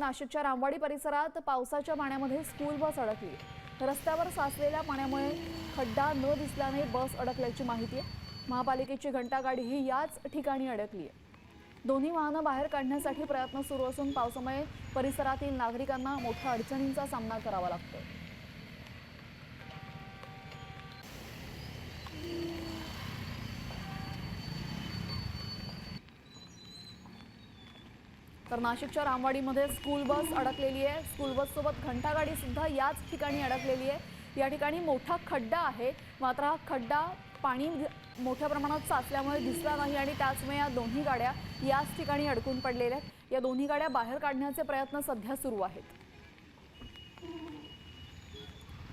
नाशिकच्या रामवाडी परिसरात पावसाच्या पाण्यामध्ये स्कूल बस अडकली। रस्त्यावर साचलेल्या पाण्यामुळे खड्डा न दिसल्याने बस अडकल्याची माहिती आहे। महापालिकेची घंटागाडीही याच ठिकाणी अडकली आहे। दोन्ही वाहनं बाहेर काढण्यासाठी प्रयत्न सुरू असून पावसामुळे परिसरातील नागरिकांना मोठ्या अडचणींचा सामना करावा लागतोय। तर नाशिकच्या रामवाडीमध्ये स्कूल बस अडकलेली आहे। स्कूल बस सोबत घंटागाडी सुद्धा याच ठिकाणी अडकलेली आहे। या ठिकाणी मोठा खड्डा आहे, मात्र हा खड्डा पाणी मोठ्या प्रमाणात साचल्यामुळे दिसला नाही आणि त्याचमुळे या दोन्ही गाड्या याच ठिकाणी अडकून पडलेल्या आहेत। या दोन्ही गाड्या बाहेर काढण्याचे प्रयत्न सध्या सुरू आहेत।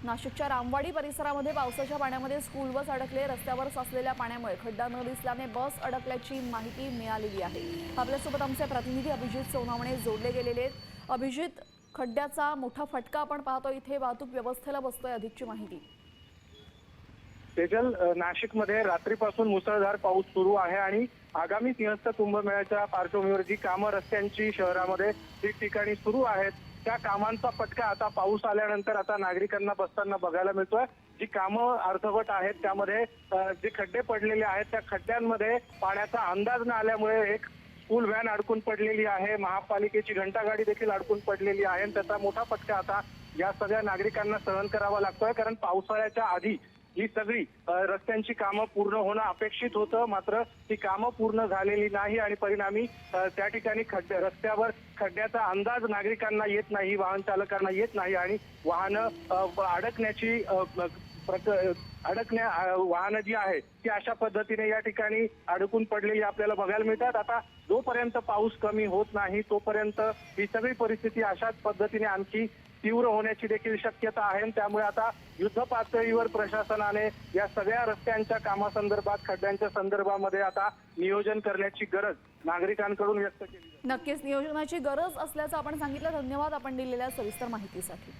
नाशिकच्या रामवाडी परिसरामध्ये पावसाच्या पाण्यामध्ये स्कूल बस अडकले। रस्त्यावर साचलेल्या पाण्यामुळे खड्डा न दिसल्याने बस अडकल्याची माहिती मिळालेली आहे। आपल्यासोबत आमचे प्रतिनिधी अभिजित सोनावणे जोडले गेलेले आहेत। अभिजित, खड्ड्याचा मोठा फटका आपण पाहतो इथे, वाहतूक व्यवस्थेला बसतोय, अधिकची माहिती। तेजल, नाशिकमध्ये रात्रीपासून मुसळधार पाऊस सुरू आहे आणि आगामी सिंहस्थ कुंभमेळ्याच्या पार्श्वभूमीवर जी कामं रस्त्यांची शहरामध्ये ठिकठिकाणी सुरू आहेत, त्या कामांचा फटका आता पाऊस आल्यानंतर आता नागरिकांना बसताना बघायला मिळतोय। जी कामं अर्धवट आहेत त्यामध्ये जे खड्डे पडलेले आहेत त्या खड्ड्यांमध्ये पाण्याचा अंदाज न आल्यामुळे एक स्कूल व्हॅन अडकून पडलेली आहे। महापालिकेची घंटागाडी देखील अडकून पडलेली आहे आणि त्याचा मोठा फटका आता या सगळ्या नागरिकांना सहन करावा लागतोय। कारण पावसाळ्याच्या आधी ही सगळी रस्त्यांची कामं पूर्ण होणं अपेक्षित होतं, मात्र ती कामं पूर्ण झालेली नाही आणि परिणामी त्या ठिकाणी रस्त्यावर खड्ड्याचा अंदाज नागरिकांना येत नाही, वाहन चालकांना येत नाही आणि वाहनं अडकण्याची वाहनं जी आहे ती अशा पद्धतीने या ठिकाणी अडकून पडलेली आपल्याला बघायला मिळतात। आता जोपर्यंत पाऊस कमी होत नाही तोपर्यंत ही सगळी परिस्थिती अशाच पद्धतीने आणखी तीव्र होण्याची देखील शक्यता आहे। त्यामुळे आता युद्ध पातळीवर प्रशासनाने या सगळ्या रस्त्यांच्या कामासंदर्भात, खड्ड्यांच्या संदर्भामध्ये आता नियोजन करण्याची गरज नागरिकांकडून व्यक्त केली। नक्कीच नियोजनाची गरज असल्याचं आपण सांगितलं। धन्यवाद आपण दिलेल्या सविस्तर माहितीसाठी।